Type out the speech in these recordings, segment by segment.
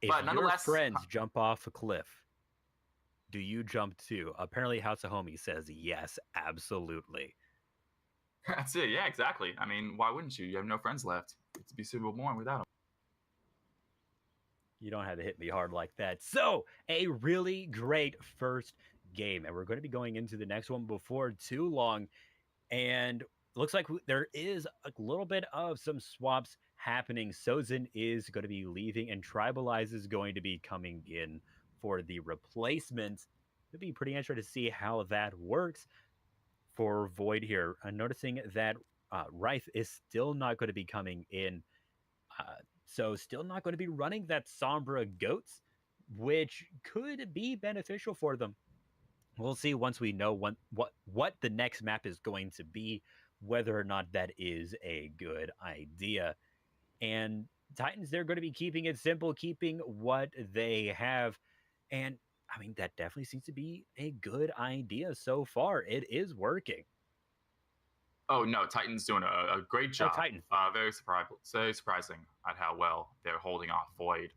If But your nonetheless, friends jump off a cliff, do you jump too? Apparently, House of Homie says yes, absolutely. that's it. Yeah, exactly. I mean, why wouldn't you? You have no friends left. It's be super boring without them. You don't have to hit me hard like that. So, a really great first game. And we're going to be going into the next one before too long. And looks like there is a little bit of some swaps happening. Sozin is going to be leaving, and Tribalize is going to be coming in for the replacement. It'll be pretty interesting to see how that works for Void here. Noticing that Rife is still not going to be coming in. So still not going to be running that Sombra Goats, which could be beneficial for them. We'll see once we know what the next map is going to be, whether or not that is a good idea. And Titans, they're going to be keeping it simple, keeping what they have. And I mean, that definitely seems to be a good idea so far. It is working. Oh no, Titan's doing a great Oh, job. Titans. Very surprising at how well they're holding off Void,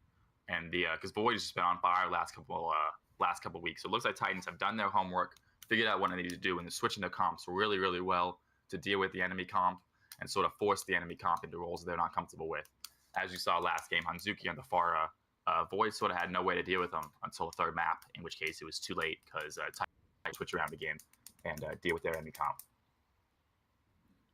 and the because Void has just been on fire last couple weeks. So it looks like Titans have done their homework, figured out what they need to do, and they're switching their comps really really well to deal with the enemy comp and sort of force the enemy comp into roles they're not comfortable with. As you saw last game, Hanzuki and the Pharah, Void sort of had no way to deal with them until the third map, in which case it was too late because Titans switch around the game and deal with their enemy comp.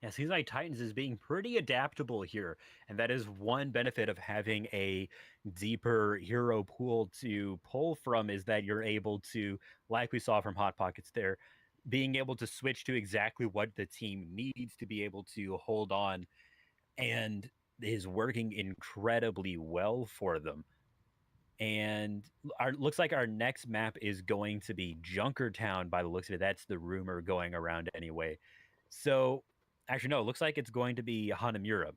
Yeah, seems like Titans is being pretty adaptable here, and that is one benefit of having a deeper hero pool to pull from. Is that you're able to, like we saw from Hot Pockets there, being able to switch to exactly what the team needs to be able to hold on, and is working incredibly well for them. And looks like our next map is going to be Junkertown by the looks of it. That's the rumor going around anyway. So actually, no, it looks like it's going to be Hanamura.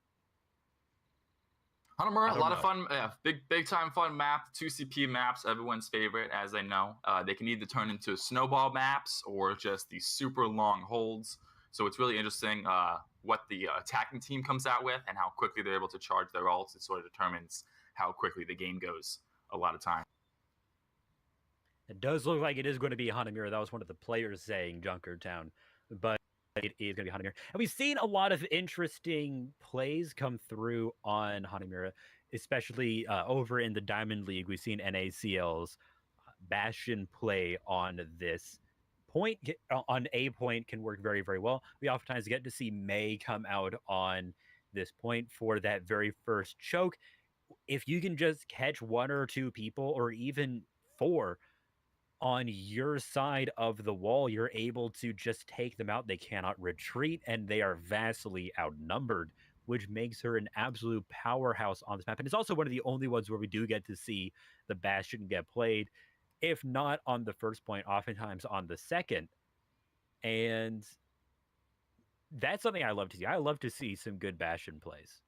Hanamura, I a don't lot of know. fun, big time fun map. 2CP maps, everyone's favorite, as they know. They can either turn into snowball maps or just these super long holds. So it's really interesting what the attacking team comes out with and how quickly they're able to charge their ults. It sort of determines how quickly the game goes a lot of time. It does look like it is going to be Hanamura. That was one of the players saying Junkertown, but it is going to be Hanamura. And we've seen a lot of interesting plays come through on Hanamura, especially over in the Diamond League. We've seen NACL's Bastion play on this point, on a point, can work very, very well. We oftentimes get to see Mei come out on this point for that very first choke. If you can just catch one or two people, or even four, on your side of the wall, you're able to just take them out. They cannot retreat, and they are vastly outnumbered, which makes her an absolute powerhouse on this map. And it's also one of the only ones where we do get to see the Bastion get played, if not on the first point, oftentimes on the second. And that's something I love to see. I love to see some good Bastion plays.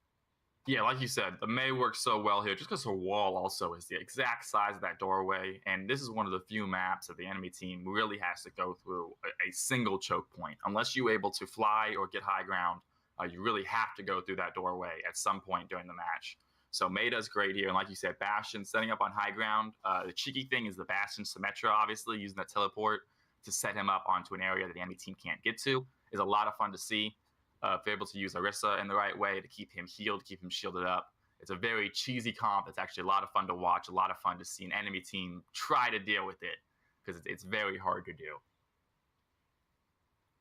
Yeah, like you said, the Mei works so well here just because her wall also is the exact size of that doorway. And this is one of the few maps that the enemy team really has to go through a single choke point. Unless you're able to fly or get high ground, you really have to go through that doorway at some point during the match. So Mei does great here. And like you said, Bastion setting up on high ground. The cheeky thing is the Bastion Symmetra, obviously, using that teleport to set him up onto an area that the enemy team can't get to is a lot of fun to see. If they're able to use Orisa in the right way to keep him healed, keep him shielded up. It's a very cheesy comp. It's actually a lot of fun to watch, a lot of fun to see an enemy team try to deal with it because it's very hard to do.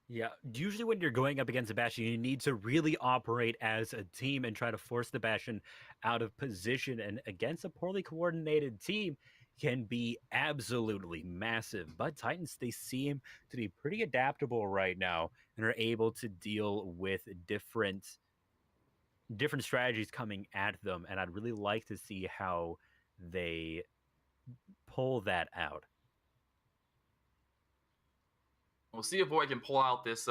Yeah, usually when you're going up against a Bastion, you need to really operate as a team and try to force the Bastion out of position. And against a poorly coordinated team, can be absolutely massive. But Titans, they seem to be pretty adaptable right now and are able to deal with different strategies coming at them. And I'd really like to see how they pull that out. We'll see if Void can pull out this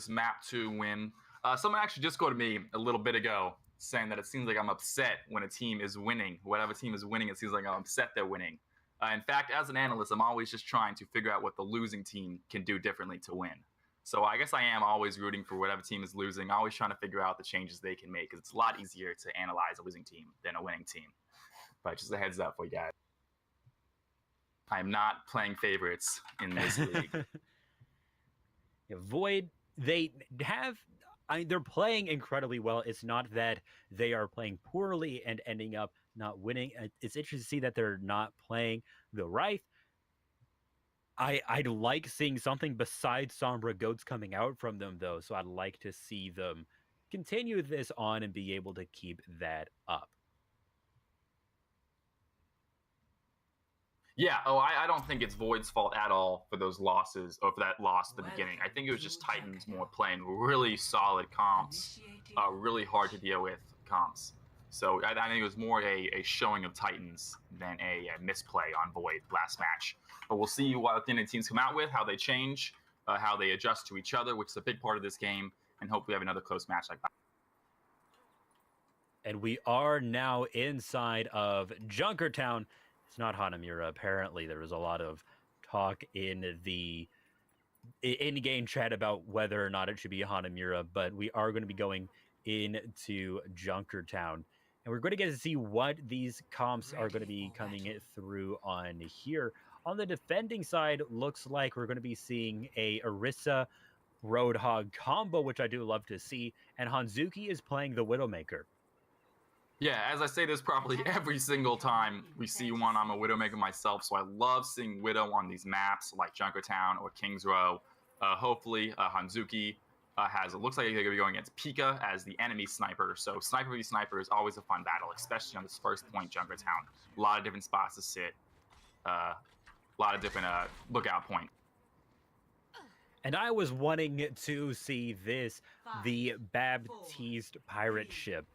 map 2 win. Someone actually just go to me a little bit ago saying that it seems like I'm upset when a team is winning. Whatever team is winning, it seems like I'm upset they're winning. In fact, as an analyst, I'm always just trying to figure out what the losing team can do differently to win. So I guess I am always rooting for whatever team is losing, always trying to figure out the changes they can make because it's a lot easier to analyze a losing team than a winning team. But just a heads up for you guys. I'm not playing favorites in this league. Yeah, Void, they have. They're playing incredibly well. It's not that they are playing poorly and ending up not winning. It's interesting to see that they're not playing the Wraith. I'd like seeing something besides Sombra Goats coming out from them, though. So I'd like to see them continue this on and be able to keep that up. Yeah, I don't think it's Void's fault at all for those losses, or for that loss at the beginning. I think it was just Titans more playing really solid comps, really hard to deal with comps. So I think it was more a showing of Titans than a misplay on Void last match. But we'll see what the Indian teams come out with, how they change, how they adjust to each other, which is a big part of this game, and hope we have another close match like that. And we are now inside of Junkertown. It's not Hanamura. Apparently, there was a lot of talk in the in-game chat about whether or not it should be Hanamura, but we are going to be going into Junkertown. And we're going to get to see what these comps are going to be coming through on here. On the defending side, looks like we're going to be seeing a Orisa Roadhog combo, which I do love to see. And Hanzuki is playing the Widowmaker. Yeah, as I say this probably every single time we see one, I'm a Widowmaker myself, so I love seeing Widow on these maps like Junkertown or Kings Row. Hopefully, Hanzuki looks like they're going to be going against Pika as the enemy sniper. So sniper v sniper is always a fun battle, especially on this first point, Junkertown. A lot of different spots to sit, a lot of different lookout points. And I was wanting to see this, the Baptiste pirate ship.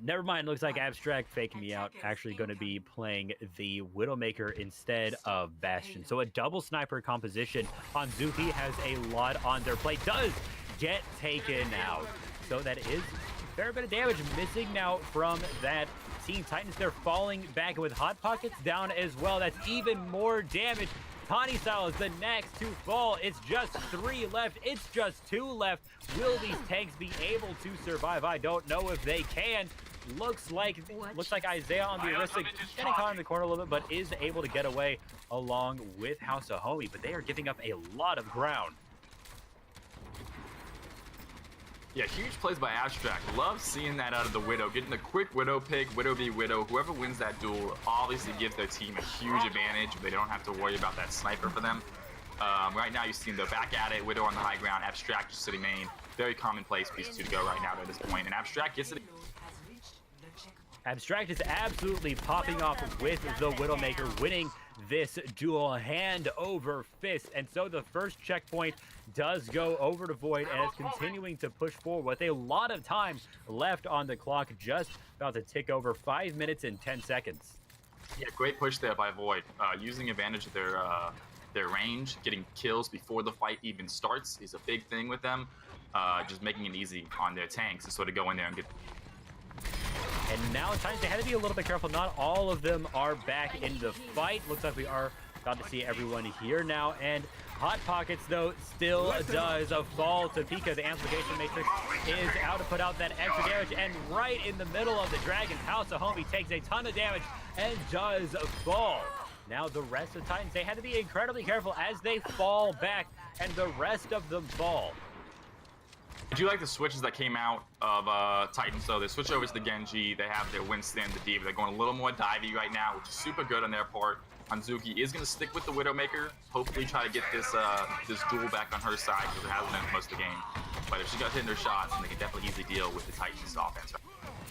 Never mind, looks like Abstract faking me out, actually going to be playing the Widowmaker instead of Bastion. So a double sniper composition. Hanzuki has a lot on their plate, does get taken out. So that is a fair bit of damage missing now from that Teen Titans. They're falling back with Hot Pockets down as well. That's even more damage. Tawny Style is the next to fall. It's just 3 left. It's just 2 left. Will these tanks be able to survive? I don't know if they can. Looks like Isaiah on the Orisa getting caught in the corner a little bit, but is able to get away along with House of Homie. But they are giving up a lot of ground. Yeah, huge plays by Abstract. Love seeing that out of the Widow. Getting a quick Widow pick, Widow v Widow. Whoever wins that duel obviously gives their team a huge advantage. They don't have to worry about that sniper for them. Right now, you see them back at it. Widow on the high ground. Abstract just sitting main. Very commonplace piece 2 to go right now at this point. And Abstract gets it. Abstract is absolutely popping off with the Widowmaker, winning this duel hand over fist. And so the first checkpoint does go over to Void, and it's continuing to push forward with a lot of time left on the clock, just about to tick over 5 minutes and 10 seconds. Yeah, great push there by Void. Using advantage of their range, getting kills before the fight even starts is a big thing with them. Just making it easy on their tanks to sort of go in there and get. And now at times they had to be a little bit careful. Not all of them are back in the fight. Looks like we are about to see everyone here now. And Hot Pockets, though, still does fall to Pika. The Amplification Matrix is out to put out that extra damage. And right in the middle of the Dragon's House of Homie takes a ton of damage and does fall. Now the rest of Titans, they had to be incredibly careful as they fall back, and the rest of them fall. Did you like the switches that came out of Titans? So they switch over to the Genji. They have their Winston, the Diva. They're going a little more divey right now, which is super good on their part. Hanzuki is going to stick with the Widowmaker. Hopefully try to get this this duel back on her side, because it hasn't been most of the game. But if she got hitting her shots, then they can definitely easily deal with the Titans offense.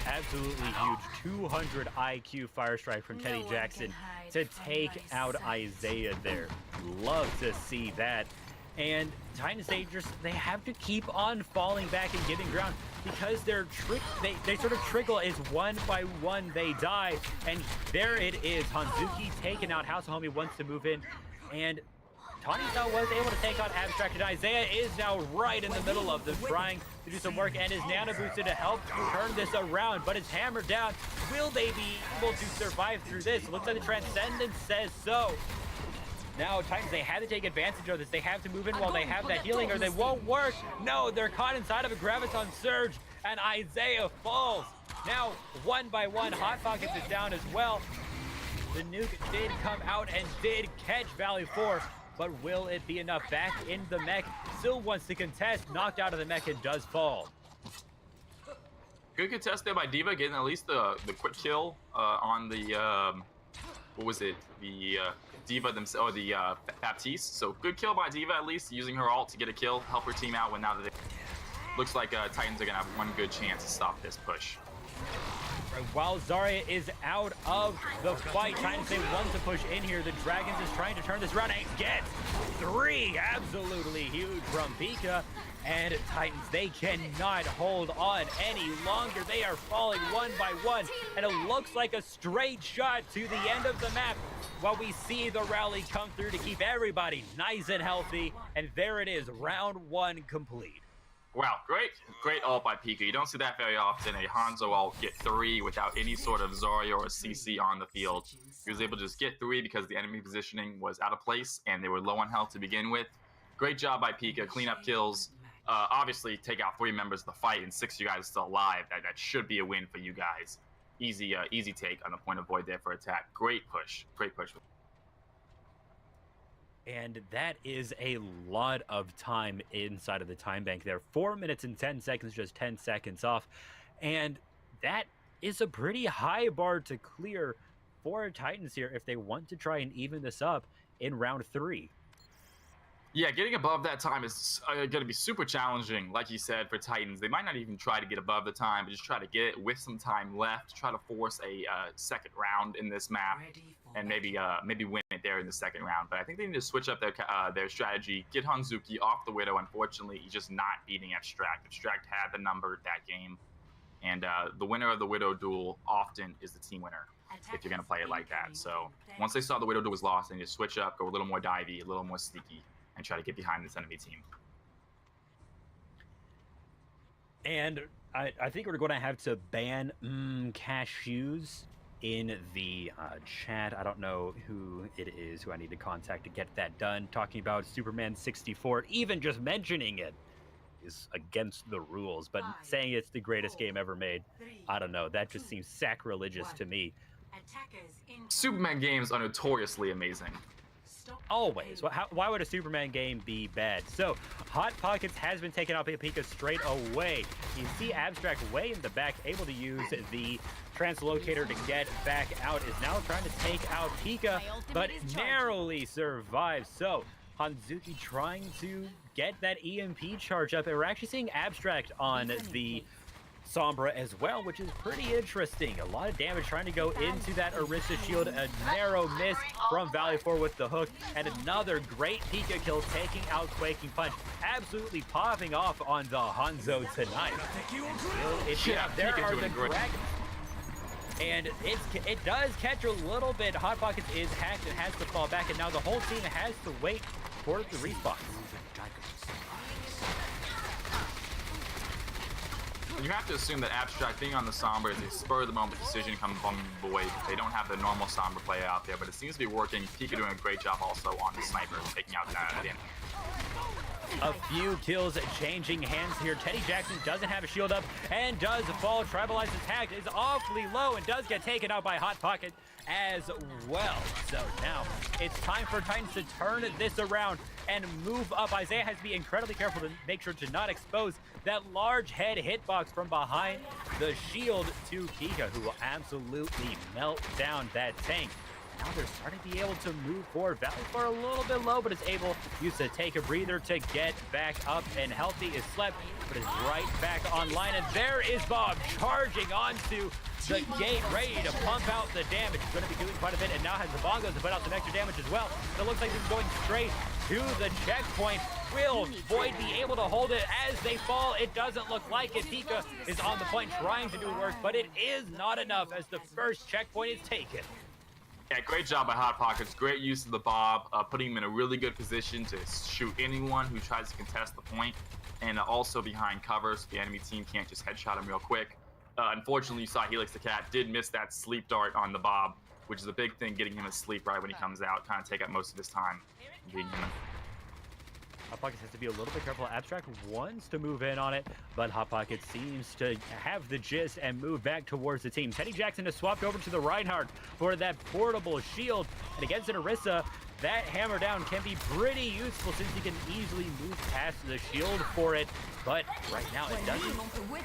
Absolutely huge 200 IQ Fire Strike from Teddy Jackson to take out Isaiah there. Love to see that. And Titans, they have to keep on falling back and giving ground, because they sort of trickle as one by one they die. And there it is. Hanzuki taken out. House of Homie wants to move in, and Tawny Style was able to take out Abstract, and Isaiah is now right in the middle of them, trying to do some work, and is nano boosted to help turn this around, but it's hammered down. Will they be able to survive through this? Looks like the Transcendence says so. Now, Titans, they had to take advantage of this. They have to move in while they have that healing, or they won't work. No, they're caught inside of a Graviton Surge, and Isaiah falls. Now, one by one, Hot Pockets is down as well. The nuke did come out and did catch Valley 4, but will it be enough? Back in the mech, still wants to contest, knocked out of the mech and does fall. Good contest there by D.Va, getting at least the quick kill on the, what was it? The D.Va themselves, or the Baptiste. So good kill by D.Va at least, using her ult to get a kill, help her team out when now that it looks like Titans are gonna have one good chance to stop this push. While Zarya is out of the fight, Titans, they want to push in here. The Dragons is trying to turn this around and get 3. Absolutely huge from Pika. And Titans, they cannot hold on any longer. They are falling one by one. And it looks like a straight shot to the end of the map while we see the rally come through to keep everybody nice and healthy. And there it is, round 1 complete. Wow, great ult by Pika. You don't see that very often. A Hanzo ult get 3 without any sort of Zarya or CC on the field. He was able to just get 3 because the enemy positioning was out of place and they were low on health to begin with. Great job by Pika. Clean up kills. Obviously, take out 3 members of the fight and 6 of you guys are still alive. That should be a win for you guys. Easy take on the point of void there for attack. Great push. Great push. And that is a lot of time inside of the time bank there. 4 minutes and 10 seconds, just 10 seconds off. And that is a pretty high bar to clear for Titans here if they want to try and even this up in round 3. Yeah, getting above that time is going to be super challenging, like you said, for Titans. They might not even try to get above the time, but just try to get it with some time left, try to force a second round in this map, and maybe win it there in the second round. But I think they need to switch up their strategy, get Hanzuki off the Widow. Unfortunately, he's just not beating Abstract. Abstract had the number that game, and the winner of the Widow duel often is the team winner if you're going to play it like that. So once they saw the Widow duel was lost, they need to switch up, go a little more divey, a little more sneaky, and try to get behind this enemy team. And I think we're going to have to ban cashews in the chat. I don't know who it is who I need to contact to get that done. Talking about Superman 64, even just mentioning it is against the rules, but saying it's the greatest game ever made, I don't know. That just seems sacrilegious to me. Superman games are notoriously amazing. Always. Why would a Superman game be bad? So, Hot Pockets has been taken out by Pika straight away. You see Abstract way in the back, able to use the translocator to get back out, is now trying to take out Pika, but narrowly survives. So, Hanzuki trying to get that EMP charge up, and we're actually seeing Abstract on the Sombra as well, which is pretty interesting. A lot of damage trying to go into that Orisa shield. A narrow miss from Valley 4 with the hook, and another great Pika kill taking out Quaking Punch. Absolutely popping off on the Hanzo tonight. There are the Dragons. And it does catch a little bit. Hot Pockets is hacked and has to fall back, and now the whole team has to wait for the respawn. You have to assume that Abstract being on the Sombra is a spur-of-the-moment decision coming from the way they don't have the normal Sombra play out there, but it seems to be working. Pika doing a great job also on the sniper, taking out that enemy. A few kills changing hands here. Teddy Jackson doesn't have a shield up and does fall. Tribalized attack is awfully low and does get taken out by Hot Pocket as well. So now it's time for Titans to turn this around and move up. Isaiah has to be incredibly careful to make sure to not expose that large head hitbox from behind the shield to Pika, who will absolutely melt down that tank. Now they're starting to be able to move forward. Valley 4 a little bit low, but is able to take a breather to get back up and healthy. Is slept, but is right back online. And there is Bob charging onto the gate, ready to pump out the damage. He's going to be doing quite a bit, and now has the bongos to put out some extra damage as well. So it looks like this is going straight to the checkpoint. Will Void be able to hold it as they fall? It doesn't look like it. Pika is on the point trying to do work, but it is not enough as the first checkpoint is taken. Yeah, great job by Hot Pockets. Great use of the Bob, putting him in a really good position to shoot anyone who tries to contest the point, and also behind cover so the enemy team can't just headshot him real quick. Unfortunately, you saw Helix the Cat did miss that sleep dart on the Bob, which is a big thing, getting him asleep right when he comes out, kind of take up most of his time. Hot Pocket has to be a little bit careful. Abstract wants to move in on it, but Hot Pocket seems to have the gist and move back towards the team. Teddy Jackson has swapped over to the Reinhardt for that portable shield, and against an Orisa, that hammer down can be pretty useful since he can easily move past the shield for it. But right now it doesn't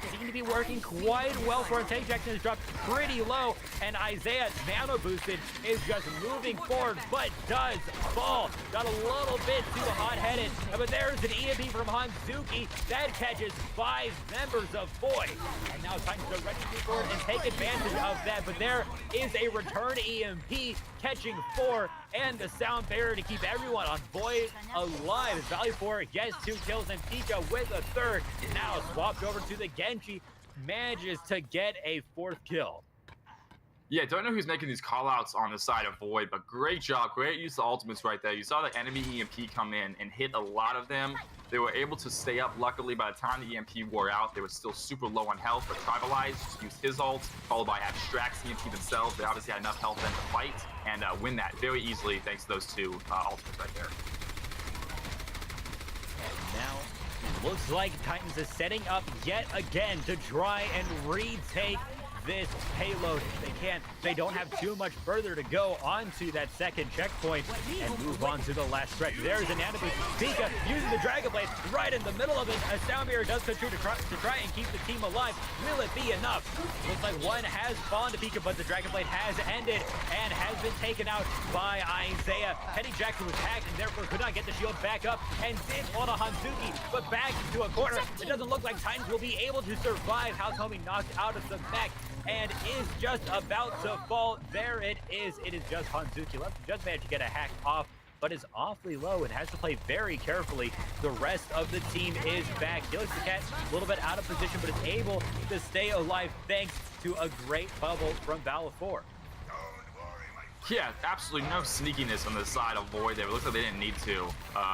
seem to be working quite well for him. Teddy Jackson has dropped pretty low, and Isaiah, nano boosted, is just moving forward, but does fall. Got a little bit too hot-headed, but there's an EMP from Hanzuki that catches 5 members of Void. And now Titans are ready to move forward and take advantage of that, but there is a return EMP catching 4 and the sound barrier to keep everyone on Void alive. Value 4 gets 2 kills, and Pika with a 3rd. Now swapped over to the Genji, manages to get a 4th kill. Yeah, don't know who's making these call-outs on the side of Void, but great job. Great use of ultimates right there. You saw the enemy EMP come in and hit a lot of them. They were able to stay up. Luckily, by the time the EMP wore out, they were still super low on health, but Tribalize just used his ult, followed by Abstract's EMP themselves. They obviously had enough health then to fight and win that very easily thanks to those 2 ultimates right there. And now, looks like Titans is setting up yet again to try and retake this payload. They don't have too much further to go onto that second checkpoint and move on to the last stretch. There's a nano boost. Pika using the Dragon Blade right in the middle of it. A sound barrier does come true to try and keep the team alive. Will it be enough? Looks like one has spawned to Pika, but the Dragon Blade has ended and has been taken out by Isaiah. Teddy Jackson was hacked and therefore could not get the shield back up and did on a Hanzuki, but back into a corner. It doesn't look like Titans will be able to survive. Haotomi knocked out of the mech and is just about to fall. There it is. It is just Hanzuki left. Just managed to get a hack off, but is awfully low and has to play very carefully. The rest of the team is back. Helix the Cat a little bit out of position, but is able to stay alive thanks to a great bubble from Valve 4. Yeah, absolutely no sneakiness on the side of Void there. It looks like they didn't need to.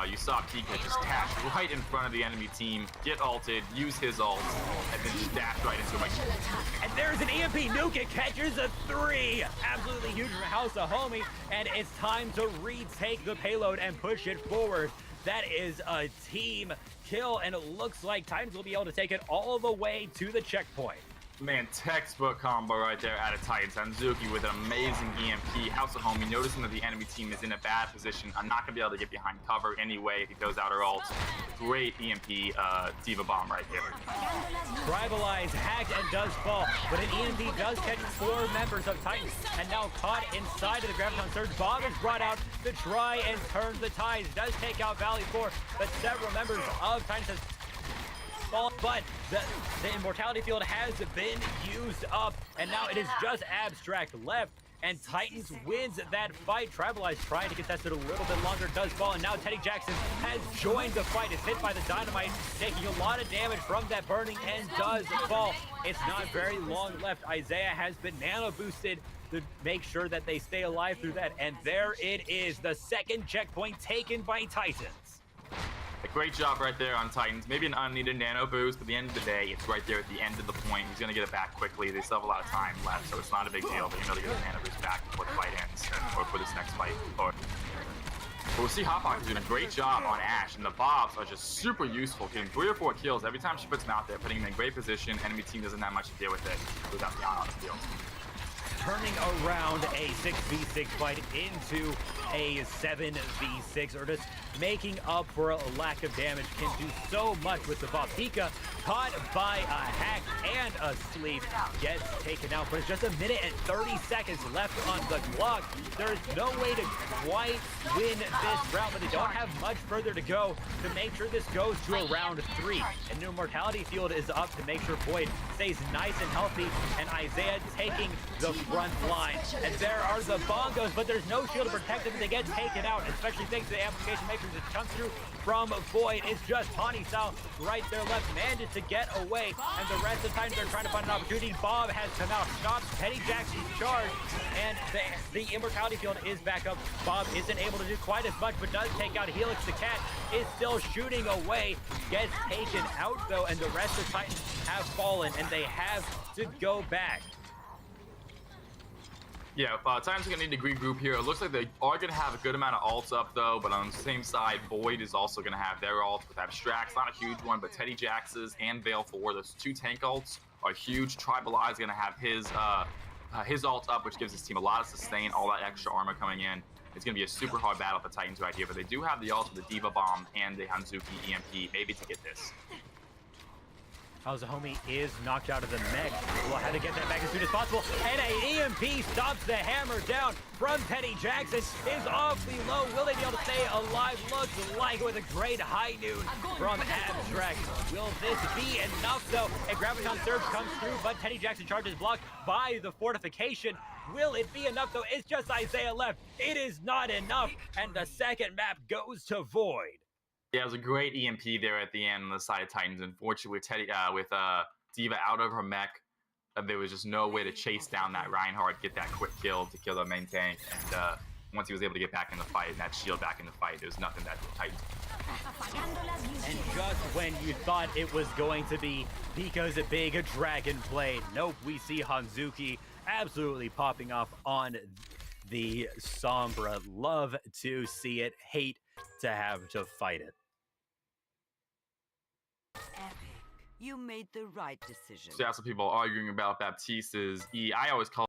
You saw Pika just dash right in front of the enemy team, get ulted, use his ult, and then just dash right into him. And there's an EMP nuke. It catches a 3. Absolutely huge from Haotomi, and it's time to retake the payload and push it forward. That is a team kill, and it looks like Titans will be able to take it all the way to the checkpoint. Man, textbook combo right there out of Titans. Hanzuki with an amazing EMP. Haotomi noticing that the enemy team is in a bad position. I'm not going to be able to get behind cover anyway if he goes out her ult. Great EMP Diva Bomb right there. Tribalize hacked and does fall, but an EMP does catch 4 members of Titans, and now caught inside of the Graviton Surge. Bob is brought out to try and turn the tides. Does take out Valley 4, but several members of Titans has fallen, but the immortality field has been used up, and now it is just Abstract left, and Titans wins that fight. Tribalize trying to contest it a little bit longer, does fall, and now Teddy Jackson has joined the fight. Is hit by the dynamite, taking a lot of damage from that burning, and does fall. It's not very long left. Isaiah has been nano boosted to make sure that they stay alive through that, and there it is, the second checkpoint taken by Titans. A great job right there on Titans. Maybe an unneeded nano boost, but at the end of the day, it's right there at the end of the point. He's going to get it back quickly. They still have a lot of time left, so it's not a big deal, but you know, to get the nano boost back before the fight ends, or for this next fight. But we'll see Hot Pocket doing a great job on Ashe, and the Bobs are just super useful, getting 3 or 4 kills every time she puts them out there, putting them in great position. Enemy team doesn't have much to deal with it without the on the field. Turning around a 6v6 fight into a 7v6, or just making up for a lack of damage, can do so much with the Bob. Pika, caught by a hack and a sleep, gets taken out, but it's just 1 minute and 30 seconds left on the clock. There is no way to quite win this round, but they don't have much further to go to make sure this goes to a round 3. And the immortality field is up to make sure Void stays nice and healthy, and Isaiah taking the front line. And there are the bongos, but there's no shield to protect them. They get taken out, especially thanks to the amplification makers that comes through from Void. It's just Tawny Sal right there left, manages to get away, and the rest of the Titans are trying to find an opportunity. Bob has come out, stops Teddy Jackson's charge, and the immortality field is back up. Bob isn't able to do quite as much, but does take out Helix the Cat, is still shooting away, gets taken out though, and the rest of the Titans have fallen, and they have to go back. Yeah, Titans are going to need to regroup here. It looks like they are going to have a good amount of ults up, though, but on the same side, Void is also going to have their ults with Abstracts. Not a huge one, but Teddy Jax's and Veil 4, those 2 tank ults are huge. Tribal Eye is going to have his ult up, which gives his team a lot of sustain, all that extra armor coming in. It's going to be a super hard battle for the Titans right here, but they do have the ults with the Diva Bomb and the Hanzuki EMP, maybe to get this. Homie is knocked out of the mech. We'll have to get that back as soon as possible. And a EMP stops the hammer down from Teddy Jackson. Is awfully low. Will they be able to stay alive? Looks like with a great high noon from Abstract. Will this be enough, though? A Graviton Surge comes through, but Teddy Jackson charges blocked by the fortification. Will it be enough, though? It's just Isaiah left. It is not enough. And the second map goes to Void. Yeah, it was a great EMP there at the end on the side of Titans. Unfortunately, with Diva out of her mech, there was just no way to chase down that Reinhardt, get that quick kill to kill the main tank. And once he was able to get back in the fight and that shield back in the fight, there was nothing that Titans. And just when you thought it was going to be because a big dragon played, nope, we see Hanzuki absolutely popping off on the Sombra. Love to see it, hate to have to fight it. Epic. You made the right decision. So, yeah, some people arguing about Baptiste's E. I always call